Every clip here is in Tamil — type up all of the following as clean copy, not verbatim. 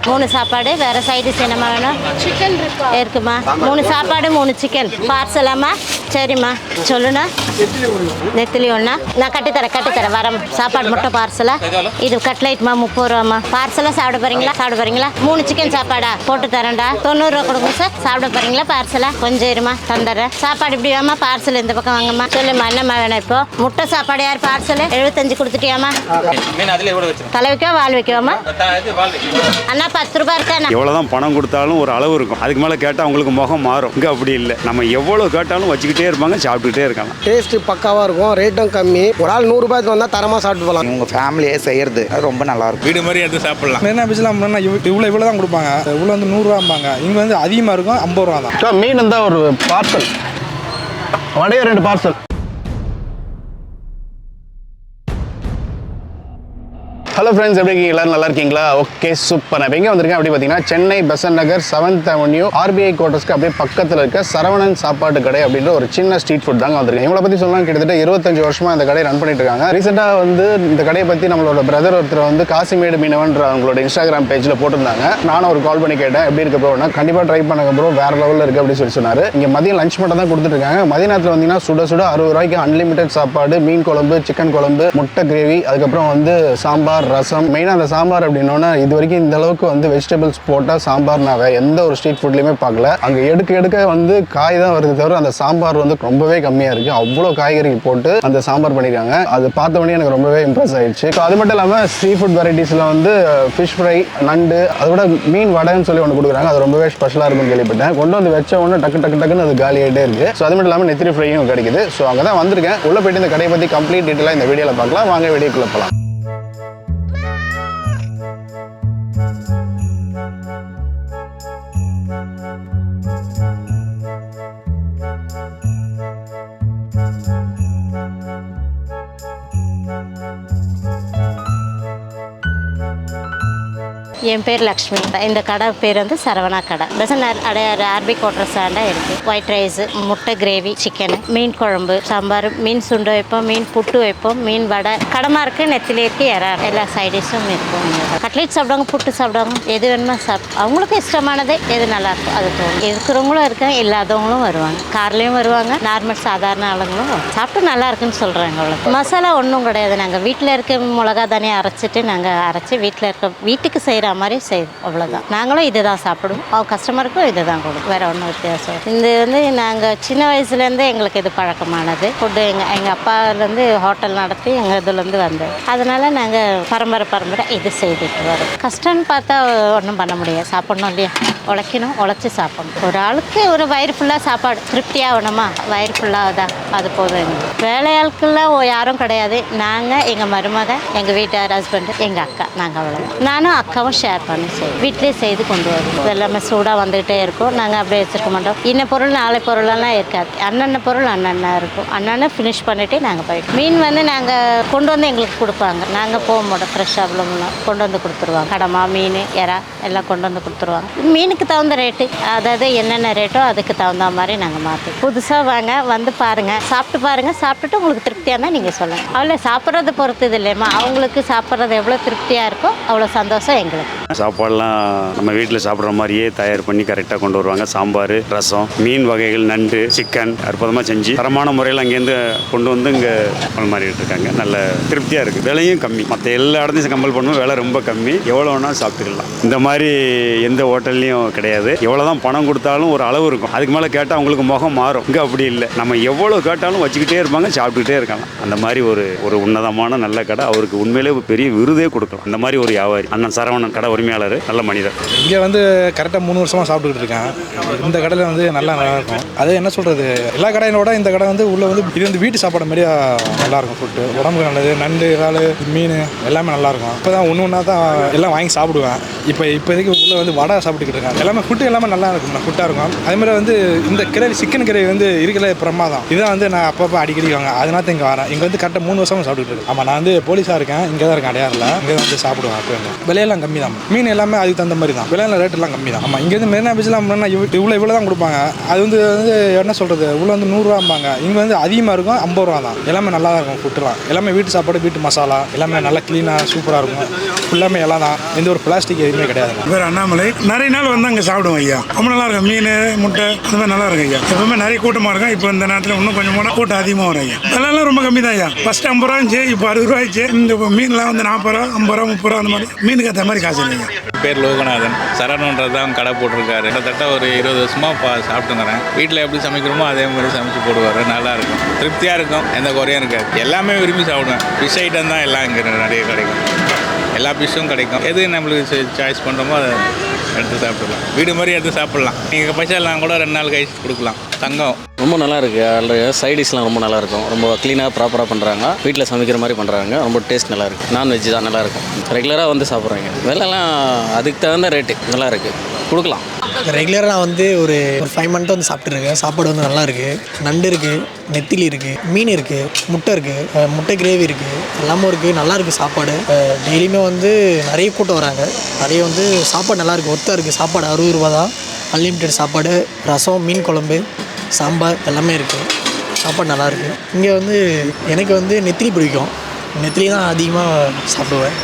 3 சாப்பாடு. வேறு சைடிஷ் என்னம்மா வேணும்? சிக்கன் இருக்குமா? 3 சாப்பாடு 3 சிக்கன் பார்சலாம்மா? சரிம்மா சொல்லுண்ணா. நெத்திலி ஒன்றா நான் கட்டித்தரேன் வரேன். சாப்பாடு மட்டும் பார்சலா? இது கட்லைட்மா 30 ரூபாம்மா. பார்சலாக சாப்பிட போகிறீங்களா? 3 சிக்கன் சாப்பாடா? போட்டு தரேன்டா. 90 ரூபா கொடுங்க சார். சாப்பிட போகிறீங்களா பார்சலா? கொஞ்சம் இருமா தந்துடுறேன். சாப்பாடு இப்படி வாமா, பார்சல் இந்த பக்கம் வாங்கம்மா. சொல்லுமா என்னம்மா வேணும்? இப்போ முட்டை சாப்பாடு யார் பார்சல் 75 கொடுத்துட்டியாம்மா? தலை வைக்கவா வால் வைக்கவாம்மா? அண்ணா 10 ரூபா இருக்கா? எவ்வளோதான் பணம் கொடுத்தாலும் ஒரு அளவு இருக்கும். அதுக்கு மேலே கேட்டால் அவங்களுக்கு முகம் மாறும். இங்கே அப்படி இல்லை. நம்ம எவ்வளோ கேட்டாலும் வச்சுக்கிட்டே இருப்பாங்க, சாப்பிட்டுக்கிட்டே இருக்காங்க. டேஸ்ட் பக்காவாக இருக்கும், ரேட்டும் கம்மி. ஒரு ஆள் 100 ரூபாய்க்கு வந்தால் தரமாக சாப்பிட்டு போகலாம். உங்கள் ஃபேமிலியே செய்யறது ரொம்ப நல்லா இருக்கும். வீடு மாதிரி எடுத்து சாப்பிடலாம். மெரினா பீச்லாம் இவ்வளோ தான் கொடுப்பாங்க. இவ்வளோ வந்து 100 ரூபாம்பாங்க. இங்கே வந்து அதிகமாக இருக்கும், 50 ரூபா தான். மீன் இருந்தால் ஒரு பார்சல், வடையை 2 பார்சல். ஹலோ ஃப்ரெண்ட்ஸ், எப்படி இருக்கீங்க? எல்லாரும் நல்லா இருக்கீங்களா? Okay, super. நான் எங்கே வந்திருக்கேன் அப்படி பார்த்தீங்கன்னா, சென்னை பெசன்ட் நகர் 7th அவென்யூ RBI குவார்ட்டர்ஸ்க்கு அப்படியே பக்கத்தில் இருக்க சரவணன் சாப்பாட்டு கடை அப்படின்ற ஒரு சின்ன ஸ்ட்ரீட் ஃபுட் தாங்க வந்திருக்கேன். இவங்களை பற்றி சொல்லலாம், கிட்டத்தட்ட 25 வருஷமாக இந்த கடையை ரன் பண்ணிட்டு இருக்காங்க. ரீசெண்டாக வந்து இந்த கடையை பற்றி நம்மளோட பிரதர் ஒருத்தர் வந்து காசிமேடு மீனவன்ற அவங்களோட இன்ஸ்டாகிராம் பேஜில் போட்டிருந்தாங்க. நானும் ஒரு கால் பண்ணி கேட்டேன், எப்படி இருக்க ப்ரோனா? கண்டிப்பாக ட்ரை பண்ணுங்க ப்ரோ, வேற லெவலில் இருக்குது அப்படின்னு சொன்னார். இங்கே மதியம் லஞ்ச் மட்டும் தான் கொடுத்துட்ருக்காங்க. மதிய நேரத்தில் வந்தீங்கன்னா சுட 60 ரூபாய்க்கு அன்லிமிட்டட் சாப்பாடு, மீன் குழம்பு, சிக்கன் குழம்பு, முட்டை கிரேவி, அதுக்கப்புறம் வந்து சாம்பார், ரசம். மெயினாக அந்த சாம்பார் அப்படின்னோன்னா இது வரைக்கும் இந்த அளவுக்கு வந்து வெஜிடபிள்ஸ் போட்டால் சாம்பார் நான் எந்த ஒரு ஸ்ட்ரீட் ஃபுட்லையுமே பார்க்கல. அங்கே எடுக்க வந்து காய் தான் வருது தவிர அந்த சாம்பார் வந்து ரொம்பவே கம்மியாக இருக்குது. அவ்வளோ காய்கறி போட்டு அந்த சாம்பார் பண்ணியிருக்காங்க. அது பார்த்தவொடனே எனக்கு ரொம்பவே இம்ப்ரெஸ் ஆயிடுச்சு. ஸோ அது மட்டும் இல்லாமல் சீ ஃபுட் வெரைட்டிஸில் வந்து ஃபிஷ் ஃப்ரை, நண்டு, அதோட மீன் வடைன்னு சொல்லி ஒன்று கொடுக்குறாங்க. அது ரொம்பவே ஸ்பெஷலாக இருக்குன்னு கேள்விப்பட்டேன். கொண்டு வந்து வச்ச உடனே டக்குன்னு அது காலி ஆகிட்டே இருக்குது. ஸோ அது மட்டும் இல்லாமல் நெத்திலி ஃப்ரையும் கிடைக்குது. ஸோ அங்கே தான் வந்திருக்கேன். உள்ளே போயிட்டு இந்த கடையை பற்றி கம்ப்ளீட் டீட்டெயிலாக இந்த வீடியோவில் பார்க்கலாம். வாங்க வீடியோக்குள்ளே போகலாம். என் பேர் லக்ஷ்மி. இந்த கடை பேர் வந்து சரவணா கடை. பெசன்ட் அடையாறு RBI குவார்ட்டர்ஸ் இருக்குது. ஒயிட் ரைஸ், முட்டை கிரேவி, சிக்கனு, மீன் குழம்பு, சாம்பார், மீன் சுண்டை வைப்போம், மீன் புட்டு வைப்போம், மீன் வடை, கடமா இருக்குது, நெத்திலி இருக்குது, இறா, எல்லா சைடிஷும் இருக்கும். கட்லெட் சாப்பிடுவாங்க, புட்டு சாப்பிடுவாங்க, எது வேணுமோ அவங்களுக்கும் இஷ்டமானதே எது நல்லா இருக்கும் அது தோணும். இருக்கிறவங்களும் இருக்காங்க, இல்லாதவங்களும் வருவாங்க. கார்லேயும் வருவாங்க, நார்மல் சாதாரண ஆளுங்களும் சாப்பிட்டு நல்லா இருக்குன்னு சொல்கிறாங்க. அவ்வளோ மசாலா ஒன்றும் கிடையாது. நாங்கள் வீட்டில் இருக்க மிளகா தானே அரைச்சிட்டு நாங்கள் அரைச்சி வீட்டுக்கு செய்கிற மாதிரி செய்யும், அவ்வளோதான். நாங்களும் இதை தான் சாப்பிடுவோம். அவங்க கஸ்டமருக்கும் இதை தான் கொடுக்கும், வேறு ஒன்றும் வித்தியாசம். இது வந்து நாங்கள் சின்ன வயசுலேருந்தே எங்களுக்கு இது பழக்கமானது. ஃபுட்டு எங்கள் அப்பாலேருந்து ஹோட்டல் நடத்தி எங்கள் இதுலேருந்து வந்தது. அதனால் நாங்கள் பரம்பரை இது செய்துட்டு வரோம். கஷ்டம்னு பார்த்தா ஒன்றும் பண்ண முடியாது. சாப்பிட்ணும் இல்லையா, உழைக்கணும், உழைச்சி சாப்பிடணும். ஒரு ஆளுக்கு ஒரு வயிறு ஃபுல்லாக சாப்பாடு திருப்தியாக வேணுமா, வயிறு ஃபுல்லாக தான் அது போதும். எங்களுக்கு வேலையாட்கள்லாம் யாரும் கிடையாது. நாங்கள், எங்கள் மருமக, எங்கள் வீட்டார் ஹஸ்பண்டு, எங்கள் அக்கா, நாங்கள் அவ்வளோதான். நானும் அக்காவும் ஷேர் பண்ணி செய்வோம். வீட்டிலே செய்து கொண்டு வருவோம். எல்லாமே சூடாக வந்துகிட்டே இருக்கும். நாங்கள் அப்படியே வச்சுருக்க மாட்டோம். இன்னும் பொருள் நாளை பொருளெல்லாம் இருக்காது. அன்னன்ன பொருள் அன்னன்னா இருக்கும். அன்னன்ன ஃபினிஷ் பண்ணிவிட்டு நாங்கள் போயிட்டோம். மீன் வந்து நாங்கள் கொண்டு வந்து எங்களுக்கு கொடுப்பாங்க. நாங்கள் போக மாட்டோம். ஃப்ரெஷ்ஷாக கொண்டு வந்து கொடுத்துருவாங்க. கடமா, மீன், இறா எல்லாம் கொண்டு வந்து கொடுத்துருவாங்க. மீனுக்கு தகுந்த ரேட்டு, அதாவது என்னென்ன ரேட்டோ அதுக்கு தகுந்த மாதிரி நாங்கள் மாற்றி. புதுசாக வாங்க, வந்து பாருங்கள், சாப்பிட்டு பாருங்கள். சாப்பிட்டுட்டு உங்களுக்கு திருப்தியாக இருந்தால் நீங்கள் சொல்லுங்கள். அவ்வளோ சாப்பிட்றது பொறுத்தது இல்லைம்மா, அவங்களுக்கு சாப்பிட்றது எவ்வளோ திருப்தியாக இருக்கோ அவ்வளோ சந்தோஷம் எங்களுக்கு. சாப்பாடெல்லாம் நம்ம வீட்டில் சாப்பிட்ற மாதிரியே தயார் பண்ணி கரெக்டாக கொண்டு வருவாங்க. சாம்பார், ரசம், மீன் வகைகள், நண்டு, சிக்கன் அற்புதமாக செஞ்சு தரமான முறையில் அங்கேருந்து கொண்டு வந்து இங்கே மாறிட்டு இருக்காங்க. நல்ல திருப்தியாக இருக்குது. விலையும் கம்மி. மற்ற எல்லா இடத்தையும் கம்பல் பண்ணுவோம், விலை ரொம்ப கம்மி. எவ்வளோ வேணாலும் சாப்பிட்டுக்கலாம். இந்த மாதிரி எந்த ஹோட்டல்லையும் கிடையாது. எவ்வளோ தான் பணம் கொடுத்தாலும் ஒரு அளவு இருக்கும். அதுக்கு மேலே கேட்டால் அவங்களுக்கு முகம் மாறும். இங்கே அப்படி இல்லை. நம்ம எவ்வளோ கேட்டாலும் வச்சுக்கிட்டே இருப்பாங்க, சாப்பிட்டுக்கிட்டே இருக்காங்க. அந்த மாதிரி ஒரு உன்னதமான நல்ல கடை. அவருக்கு உண்மையிலே பெரிய விருதே கொடுக்கலாம். அந்த மாதிரி ஒரு வியாபாரி அண்ணன் சரவணன் கடை உரிமையாளர், நல்ல மனிதர். இங்கே வந்து கரெக்டாக 3 வருஷமாக சாப்பிட்டுக்கிட்டு இருக்கேன். இந்த கடையில் வந்து நல்லா இருக்கும். அது என்ன சொல்கிறது, எல்லா கடையினோட இந்த கடை வந்து உள்ளே வந்து இது வந்து வீட்டு சாப்பாடு மாதிரியா நல்லாயிருக்கும். ஃபுட்டு உடம்புக்கு நல்லது. நண்டு, இறால், மீன் எல்லாமே நல்லாயிருக்கும். இப்போ தான் ஒன்று தான் எல்லாம் வாங்கி சாப்பிடுவேன். இப்போதைக்கு உள்ளே வந்து வடை சாப்பிட்டுக்கிட்டு இருக்கேன். எல்லாமே ஃபுட்டு எல்லாமே நல்லா இருக்கும், ஃபுட்டாக இருக்கும். அதேமாதிரி வந்து இந்த கிரேவி, சிக்கன் கிரேவி வந்து இருக்கிற பிரமாதம். இதான் வந்து நான் அப்பப்போ அடிக்கடி வாங்க. அதனால தான் இங்கே வரேன். இங்கே வந்து கரெக்டாக 3 வருஷமாக சாப்பிட்டுக்கிட்டு இருக்கேன். ஆமாம், நான் வந்து போலீஸாக இருக்கேன். இங்கே தான் இருக்கேன், அடையாறில். இங்கே வந்து சாப்பிடுவேன். அப்போ விலையெல்லாம் கம்மி தான். மீன் எல்லாமே அதுக்கு தகுந்த மாதிரி தான், விலையில ரேட் எல்லாம் கம்மி தான். ஆமாம், இங்கேருந்து மெரினா பீச்லாம் இவ்வளோ தான் கொடுப்பாங்க. அது வந்து என்ன சொல்கிறது, இவ்வளோ வந்து 100 இங்கே வந்து அதிகமாக இருக்கும், 50 ரூபா தான். எல்லாமே நல்லா தான் இருக்கும். ஃபுட்டுலாம் எல்லாமே வீட்டு சாப்பாடு, வீட்டு மசாலா எல்லாமே நல்லா க்ளீனாக சூப்பராக இருக்கும். ஃபுல்லாமே எல்லாம் தான், எந்த ஒரு பிளாஸ்டிக் எதுவுமே கிடையாது. வேறு அண்ணாமலை நிறைய நாள் வந்து அங்கே சாப்பிடுவோம் ஐயா. ரொம்ப நல்லா இருக்கும். மீன் முட்டை அந்த மாதிரி நல்லா இருக்கும் ஐயா. எப்பவுமே நிறைய கூட்டமாக இருக்கும். இப்போ இந்த நேரத்தில் இன்னும் கொஞ்சம் கூட கூட்டம் அதிகமாக வரும் ஐயா. விலைலாம் ரொம்ப கம்மி தான் ஐயா. ஃபஸ்ட்டு 50 ரூபா இருந்துச்சு, இப்போ 60 ரூபா ஆயிடுச்சு. இந்த மீன்லாம் வந்து 40 ரூபா, 50 ரூபா, 30 ரூபா அந்த மாதிரி மீனுக்கு ஏற்ற மாதிரி காசு இல்லைங்க. பேர் லோகநாதன். சரவணன்றது தான் கடை போட்டிருக்காரு. கிட்டத்தட்ட ஒரு 20 வருஷமாக சாப்பிட்டுங்கிறேன். வீட்டில் எப்படி சமைக்கிறோமோ அதே மாதிரி சமைச்சு போடுவார். நல்லா இருக்கும், திருப்தியாக இருக்கும், எந்த குறையும் இருக்காது. எல்லாமே விரும்பி சாப்பிடுவேன். ஃபிஷ் ஐட்டம் தான் எல்லாம் இங்கே நிறைய கிடைக்கும். எல்லா ஃபிஷ்ஷும் கிடைக்கும். எது நம்மளுக்கு சாய்ஸ் பண்ணுறோமோ அதை எடுத்து சாப்பிடலாம். வீடு மாதிரி எடுத்து சாப்பிட்லாம். நீங்கள் பைசா எல்லாம் கூட 2 நாள் கழிச்சு கொடுக்கலாம். தங்கம் ரொம்ப நல்லா இருக்குது. அதில் சைடிஷ்லாம் ரொம்ப நல்லாயிருக்கும். ரொம்ப க்ளீனாக ப்ராப்பராக பண்ணுறாங்க. வீட்டில் சமைக்கிற மாதிரி பண்ணுறாங்க. ரொம்ப டேஸ்ட் நல்லாயிருக்கு. நான்வெஜ் தான் நல்லாயிருக்கும். ரெகுலராக வந்து சாப்பிட்றாங்க. விலைலாம் அதுக்கு தகுந்த ரேட்டு நல்லா இருக்குது, கொடுக்கலாம். ரெகுலராக நான் வந்து ஒரு 5 மந்த்தாக வந்து சாப்பிட்டுருக்கேன். சாப்பாடு வந்து நல்லா இருக்குது. நண்டு இருக்குது, நெத்திலி இருக்குது, மீன் இருக்குது, முட்டை இருக்குது, முட்டை கிரேவி இருக்குது, எல்லாமே இருக்குது. நல்லா இருக்குது சாப்பாடு. டெய்லியுமே வந்து நிறைய கூட்டம் வராங்க. நிறைய வந்து சாப்பாடு நல்லாயிருக்கு, ஒர்த்தாக இருக்குது. சாப்பாடு 60 ரூபா தான். அன்லிமிட்டெட் சாப்பாடு, ரசம், மீன் குழம்பு, சாம்பார் எல்லாமே இருக்குது. சாப்பாடு நல்லாயிருக்கு. இங்கே வந்து எனக்கு வந்து நெத்திலி பிடிக்கும். நெத்திலி தான் அதிகமாக சாப்பிடுவேன்.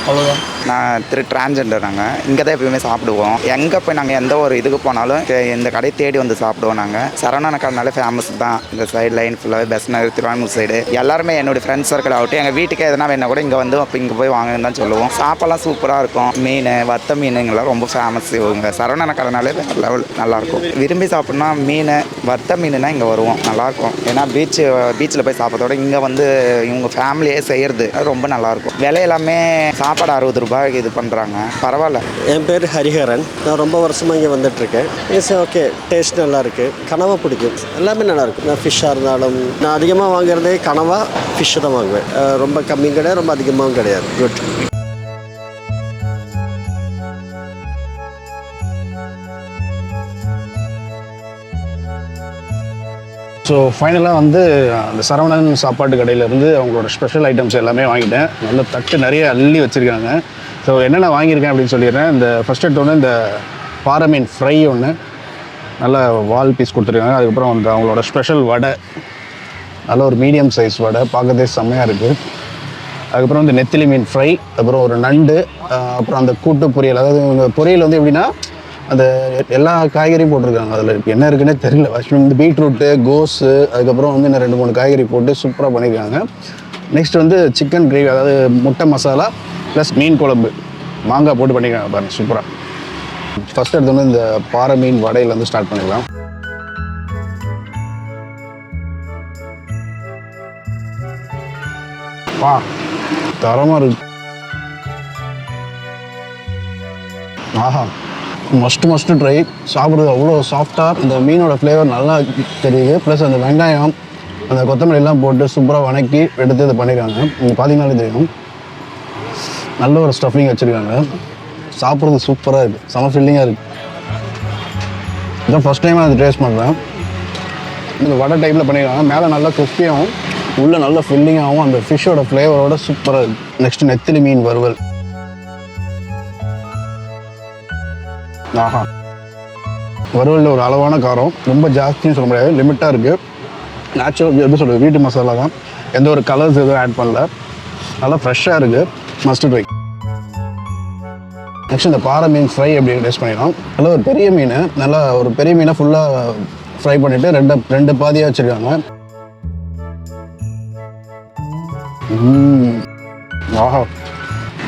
அவ்வளோதான். நான் டிரான்ஸ்ஜெண்டர். நாங்கள் இங்கே தான் எப்பயுமே சாப்பிடுவோம். எங்கே போய் நாங்கள் எந்த ஒரு இதுக்கு போனாலும் இந்த கடையை தேடி வந்து சாப்பிடுவோம். நாங்கள் சரவணா கடைனாலே ஃபேமஸ் தான். இந்த சைடு லைன் ஃபுல்லாகவே பெஸ்ட் நகர், திருவான்மூர் சைடு எல்லாருமே என்னோடய ஃப்ரெண்ட்ஸ் சர்க்கிள் ஆகட்டும், எங்கள் வீட்டுக்கு எதனா வேணா கூட இங்கே வந்து அப்போ இங்கே போய் வாங்கன்னு தான் சொல்லுவோம். சாப்பாடெல்லாம் சூப்பராக இருக்கும். மீன், வத்த மீனுங்கெல்லாம் ரொம்ப ஃபேமஸ். இவங்க சரவணா கடைனாலே வேறு லெவல் நல்லாயிருக்கும். விரும்பி சாப்பிட்னா மீன், வத்த மீனுனா இங்கே வருவோம். நல்லாயிருக்கும். ஏன்னா பீச்சில் போய் சாப்பிட்றதோட இங்கே வந்து இவங்க ஃபேமிலியே செய்கிறது ரொம்ப நல்லாயிருக்கும். விலை எல்லாமே சாப்பாடு 60 ரூபாய் இது பண்ணுறாங்க. பரவாயில்ல. என் பேர் ஹரிஹரன். நான் ரொம்ப வருஷமாக இங்கே வந்துட்டுருக்கேன். இட்ஸ் ஓகே, டேஸ்ட் நல்லாயிருக்கு. கனவா பிடிக்கும். எல்லாமே நல்லாயிருக்கும். நான் ஃபிஷ்ஷாக இருந்தாலும் நான் அதிகமாக வாங்குறதே கனவா, ஃபிஷ்ஷு தான் வாங்குவேன். ரொம்ப கம்மியும் கிடையாது, ரொம்ப அதிகமாகவும் கிடையாது. குட். ஸோ ஃபைனலாக வந்து அந்த சரவணன் சாப்பாட்டு கடையிலேருந்து அவங்களோட ஸ்பெஷல் ஐட்டம்ஸ் எல்லாமே வாங்கிட்டேன். நல்ல தட்டு நிறைய அள்ளி வச்சுருக்காங்க. ஸோ என்னென்ன வாங்கியிருக்கேன் அப்படின்னு சொல்லிடுறேன். இந்த ஃபஸ்ட் எடுத்தோன்னே இந்த பாறை மீன் ஃப்ரை ஒன்று, நல்ல வால் பீஸ் கொடுத்துருக்காங்க. அதுக்கப்புறம் வந்து அவங்களோட ஸ்பெஷல் வடை, நல்ல ஒரு மீடியம் சைஸ் வடை, பார்க்கறதே செம்மையாக இருக்குது. அதுக்கப்புறம் வந்து நெத்திலி மீன் ஃப்ரை, அப்புறம் ஒரு நண்டு, அப்புறம் அந்த கூட்டு பொரியல். அதாவது இவங்க பொரியல் வந்து எப்படின்னா அந்த எல்லா காய்கறியும் போட்டிருக்காங்க. அதில் என்ன இருக்குன்னே தெரியல. ஃபஸ்ட்டு வந்து பீட்ரூட்டு, கோஸு, அதுக்கப்புறம் வந்து இன்னும் 2-3 காய்கறி போட்டு சூப்பராக பண்ணியிருக்காங்க. நெக்ஸ்ட் வந்து சிக்கன் கிரேவி, அதாவது முட்டை மசாலா ப்ளஸ் மீன் குழம்பு, மாங்காய் போட்டு பண்ணியிருக்காங்க பாருங்கள், சூப்பராக. ஃபஸ்ட் எடுத்து வந்து இந்த பாறை மீன் வடையிலேருந்து ஸ்டார்ட் பண்ணிக்கலாம். தரமாக இருக்கு. ஆஹா, மஸ்ட்டு ட்ரை. சாப்பிட்றது அவ்வளோ சாஃப்டாக, இந்த மீனோட ஃப்ளேவர் நல்லா தெரியுது. ப்ளஸ் அந்த வெங்காயம், அந்த கொத்தமல்லி எல்லாம் போட்டு சூப்பராக வணக்கி எடுத்து இதை பண்ணியிருக்காங்க. நீங்கள் பார்த்தீங்கன்னாலே தெரியும், நல்ல ஒரு ஸ்டஃபிங் வச்சுருக்காங்க. சாப்பிட்றது சூப்பராக இருக்குது, செம ஃபில்லிங்காக இருக்குது. இதான் ஃபஸ்ட் டைம் நான் அதை டேஸ்ட் பண்ணுறேன். இந்த வடை டைப்பில் பண்ணியிருக்காங்க. மேலே நல்லா கிறிஸ்பியாகவும் உள்ளே நல்ல ஃபில்லிங்காகவும் அந்த ஃபிஷ்ஷோட ஃப்ளேவரோட சூப்பராக இருக்குது. நெக்ஸ்ட்டு நெத்திலி மீன் வறுவல். ஆஹா, வறுவலில் ஒரு அளவான காரம், ரொம்ப ஜாஸ்தின்னு சொல்ல முடியாது, லிமிட்டாக இருக்குது. நேச்சுரல் எப்படி சொல்கிறது, வீட்டு மசாலா தான், எந்த ஒரு கலர்ஸ் எதுவும் ஆட் பண்ணல. நல்லா ஃப்ரெஷ்ஷாக இருக்குது, மஸ்ட் ட்ரை. நெக்ஸ்ட் இந்த பாறை மீன் ஃப்ரை எப்படி டேஸ்ட் பண்ணிடலாம். நல்லா ஒரு பெரிய மீன், நல்லா ஒரு பெரிய மீனை ஃபுல்லாக ஃப்ரை பண்ணிவிட்டு ரெண்டு பாதியாக வச்சுருக்காங்க. ஆஹா,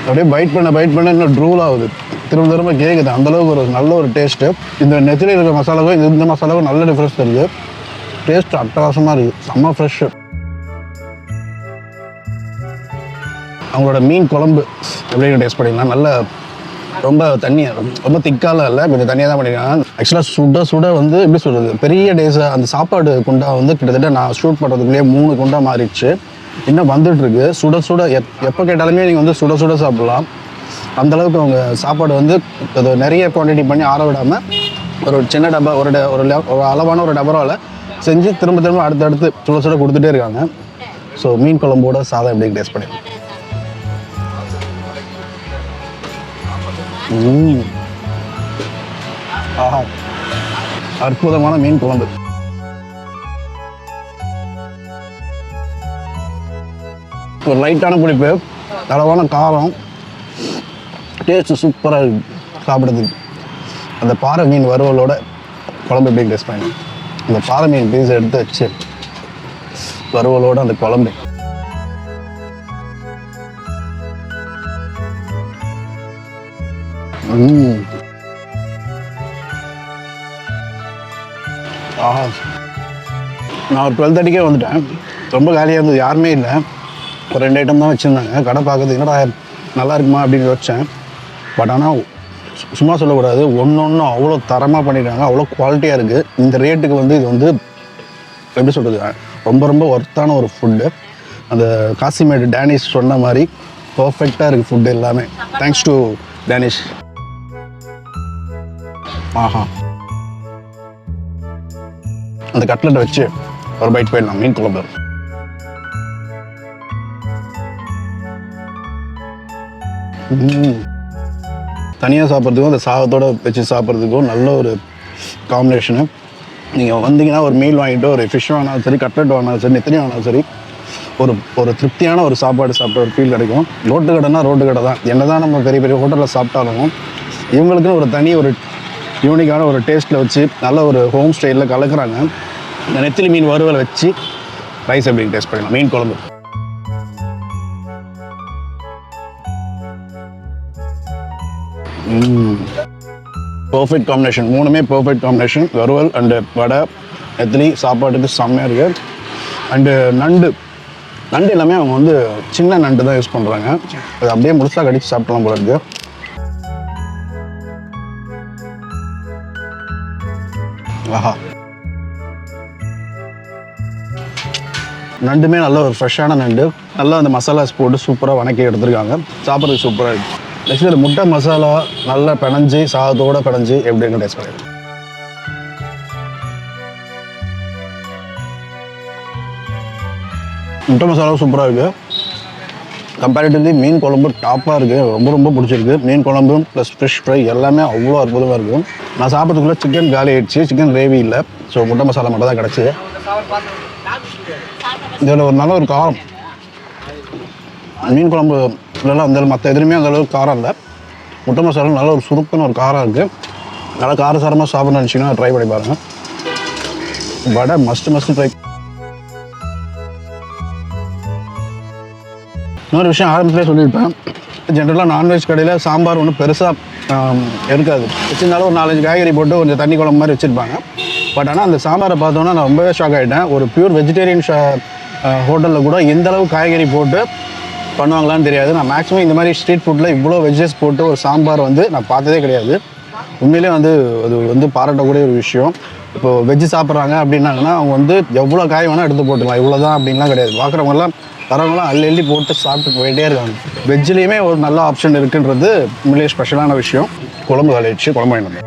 அப்படியே பைட் பண்ண இன்னும் ட்ரூல் ஆகுது, திரும்ப கேட்குது. அந்தளவுக்கு ஒரு நல்ல ஒரு டேஸ்ட்டு. இந்த நெத்திலி இருக்கிற மசாலாவும் இந்த மசாலாவும் நல்ல டிஃப்ரென்ஸ் தெரியுது. டேஸ்ட் அட்டகாசமாக இருக்குது, செம்ம ஃப்ரெஷ்ஷு. அவங்களோட மீன் குழம்பு எப்படி டேஸ்ட் பண்ணிக்கலாம். நல்ல ரொம்ப தண்ணியாக, ரொம்ப திக்காலாம் இல்லை, கொஞ்சம் தண்ணியாக தான் பண்ணியிருக்காங்க. ஆக்சுவலாக சுட வந்து எப்படி சொல்கிறது, பெரிய டேஸாக அந்த சாப்பாடு குண்டா வந்து கிட்டத்தட்ட நான் ஷூட் பண்ணுறதுக்குள்ளேயே 3 குண்டா மாறிடுச்சு. இன்னும் வந்துட்டுருக்கு. சுட எப்போ கேட்டாலுமே நீங்கள் வந்து சுட சாப்பிட்லாம். அந்தளவுக்கு அவங்க சாப்பாடு வந்து அது நிறைய குவான்டிட்டி பண்ணி ஆற விடாமல் ஒரு சின்ன டப்பா, ஒரு அளவான ஒரு டபராவில் செஞ்சு திரும்ப அடுத்தடுத்து சுட கொடுத்துட்டே இருக்காங்க. ஸோ மீன் குழம்போட சாதம் எப்படி டேஸ்ட் பண்ணிடலாம். ஆஹா, அற்புதமான மீன் குழம்பு. ஒரு லைட்டான புளிப்பு, அளவான காரம், டேஸ்ட்டு சூப்பராக இருக்குது சாப்பிட்றதுக்கு. அந்த பாறை மீன் வறுவலோட குழம்பு எப்படி டேஸ்ட் பண்ணி, அந்த பாறை மீன் பீஸ் எடுத்து வச்சு வறுவலோட அந்த குழம்பு. ஆஹா, நான் ஒரு 12:30க்கே வந்துட்டேன். ரொம்ப காலியாக இருந்தது, யாருமே இல்லை. ஒரு 2 ஐட்டம் தான் வச்சுருந்தாங்க. கடை பார்க்கறது என்னடா நல்லா இருக்குமா அப்படின்னு யோசித்தேன். பட் ஆனால் சும்மா சொல்லக்கூடாது, ஒன்று அவ்வளோ தரமாக பண்ணியிருக்காங்க, அவ்வளோ குவாலிட்டியாக இருக்குது. இந்த ரேட்டுக்கு வந்து இது வந்து எப்படி சொல்கிறது, ரொம்ப ரொம்ப ஒர்த்தான ஒரு ஃபுட்டு. அந்த காசிமேடு டேனிஷ் சொன்ன மாதிரி பர்ஃபெக்டாக இருக்குது ஃபுட்டு எல்லாமே. Thanks to Danish. ஆஹா, அந்த கட்லெட்டை வச்சு ஒரு பைட் போயிடலாம். மீன் குழம்பு தனியாக சாப்பிட்றதுக்கும் அந்த சாதத்தோடு வச்சு சாப்பிட்றதுக்கும் நல்ல ஒரு காம்பினேஷனு. நீங்கள் வந்தீங்கன்னா ஒரு மீல் வாங்கிட்டு ஒரு ஃபிஷ் வாங்கினாலும் சரி, கட்லெட் வாங்கினாலும் சரி, நெத்திலி வாங்கினாலும் சரி, ஒரு திருப்தியான ஒரு சாப்பாடு சாப்பிட்ட ஒரு ஃபீல் கிடைக்கும். ரோட்டு கடைனா ரோட்டு கடை தான். என்ன தான் நம்ம பெரிய பெரிய ஹோட்டலில் சாப்பிட்டாலும் இவங்களுக்குன்னு ஒரு தனி ஒரு யூனிக்கான ஒரு டேஸ்ட்டில் வச்சு நல்ல ஒரு ஹோம் ஸ்டைலில் கலக்குறாங்க. இந்த நெத்திலி மீன் வறுவலை வச்சு ரைஸ் எப்படி டேஸ்ட் பண்ணலாம். மீன் குழம்பு பர்ஃபெக்ட் காம்பினேஷன். 3மே பர்ஃபெக்ட் காம்பினேஷன். வறுவல் அண்டு வடை, நெத்திலி சாப்பாட்டுக்கு செம்மையாக இருக்குது. அண்டு நண்டு எல்லாமே அவங்க வந்து சின்ன நண்டு தான் யூஸ் பண்ணுறாங்க. அது அப்படியே முழுசாக கடிச்சு சாப்பிடலாம் போல இருக்குது. ஆஹா, நண்டுமே நல்ல ஒரு ஃப்ரெஷ்ஷான நண்டு, நல்லா அந்த மசாலாஸ் போட்டு சூப்பராக வணக்கி எடுத்துருக்காங்க. சாப்பிட்றதுக்கு சூப்பராக இருக்குது. நெக்ஸ்ட் இது முட்டை மசாலா நல்லா பிணைஞ்சி சாதத்தோடு பிணைஞ்சி எப்படின்னு டேஸ்ட் பண்ணிடுது. முட்டை மசாலாவும் சூப்பராக இருக்குது. கம்பேரிட்டிவ்லி மீன் குழம்பு டாப்பாக இருக்குது. ரொம்ப ரொம்ப பிடிச்சிருக்கு. மீன் குழம்பு ப்ளஸ் ஃபிஷ் ஃப்ரை எல்லாமே அவ்வளோ அற்புதமாக இருக்குது. நான் சாப்பிட்றதுக்குள்ளே சிக்கன் காலி ஆகிடுச்சு. சிக்கன் கிரேவி இல்லை, ஸோ முட்டை மசாலா மட்டும் தான் கிடச்சி. இதில் ஒரு நல்ல ஒரு காரம், மீன் குழம்பு இல்லைலாம் அந்த மற்ற எதுலையுமே அந்தளவுக்கு காரம் இல்லை. முட்டை மசாலா நல்ல ஒரு சுருக்குன்னு ஒரு காரம் இருக்குது. நல்லா காரசாரமாக சாப்பிட்ணும்னு நினச்சிங்கன்னா ட்ரை பண்ணி பாருங்கள். வடை மஸ்ட் ட்ரை. இன்னொரு விஷயம் ஆரம்பத்திலே சொல்லியிருப்பேன், ஜென்ரலாக நான்வெஜ் கடையில் சாம்பார் ஒன்றும் பெருசாக இருக்காது. வச்சுருந்தாலும் ஒரு 4-5 காய்கறி போட்டு கொஞ்சம் தண்ணி குழம்பு மாதிரி வச்சுருப்பாங்க. பட் ஆனால் அந்த சாம்பாரை பார்த்தோன்னா நான் ரொம்பவே ஷாக் ஆகிட்டேன். ஒரு பியூர் வெஜிடேரியன் ஹோட்டலில் கூட எந்தளவு காய்கறி போட்டு பண்ணுவாங்களான்னு தெரியாது. நான் மேக்ஸிமம் இந்த மாதிரி ஸ்ட்ரீட் ஃபுட்டில் இவ்வளோ வெஜ்ஜஸ் போட்டு ஒரு சாம்பார் வந்து நான் பார்த்ததே கிடையாது. உண்மையிலே வந்து அது வந்து பாராட்டக்கூடிய ஒரு விஷயம். இப்போது வெஜ்ஜு சாப்பிட்றாங்க அப்படின்னாங்கன்னா அவங்க வந்து எவ்வளோ காய் வேணால் எடுத்து போட்டுக்கலாம், இவ்வளோ தான் அப்படின்லாம் கிடையாது. பார்க்குறவங்கலாம் வரவங்களாம் அள்ளி போட்டு சாப்பிட்டு போயிட்டே இருக்காங்க. வெஜ்ஜிலையுமே ஒரு நல்ல ஆப்ஷன் இருக்குன்றது உண்மையிலே ஸ்பெஷலான விஷயம். குழம்பு கழிச்சு குழம்பு வாங்கினோம்.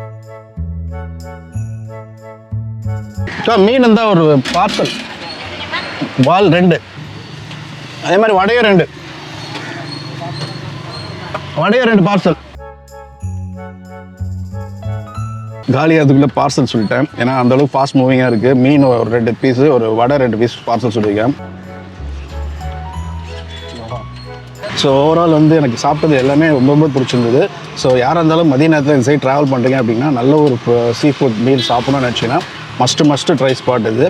மீன் இருந்தால் ஒரு பார்சல், வால் 2, அதே மாதிரி வடையும் 2 பார்சல். காலி அதுக்குள்ளே பார்சல் சொல்லிட்டேன், ஏன்னா அந்தளவுக்கு ஃபாஸ்ட் மூவிங்காக இருக்குது. மீன் ஒரு 2 பீஸு, ஒரு வடை 2 பீஸ் பார்சல் சொல்லியிருக்கேன். ஸோ ஓவரால் வந்து எனக்கு சாப்பிட்டது எல்லாமே ரொம்ப ரொம்ப பிடிச்சிருந்தது. ஸோ யாராக இருந்தாலும் மதிய நேரத்தில் இந்த சைட் ட்ராவல் பண்ணுறீங்க அப்படின்னா நல்ல ஒரு சீ ஃபுட் மீல் சாப்பிடணும்னு நினச்சிங்கன்னா மஸ்ட்டு ட்ரை ஸ்பாட் இது.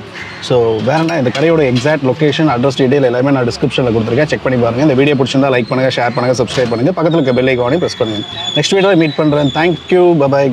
ஸோ வேறுனா இந்த கடையோட எக்ஸாக்ட் லொக்கேஷன், அட்ரஸ், டீட்டெயில் எல்லாமே நான் டிஸ்கிரிப்ஷனில் கொடுத்துருக்கேன். செக் பண்ணி பாருங்கள். இந்த வீடியோ பிடிச்சிருந்தா லைக் பண்ணுங்கள், ஷேர் பண்ணுங்கள், சப்ஸ்கிரைப் பண்ணுங்கள், பக்கத்தில் இருக்க பெல் ஐகானையும் ப்ரெஸ் பண்ணுங்கள். நெக்ஸ்ட் வீடியோவில் மீட் பண்ணுறேன். Thank you, by.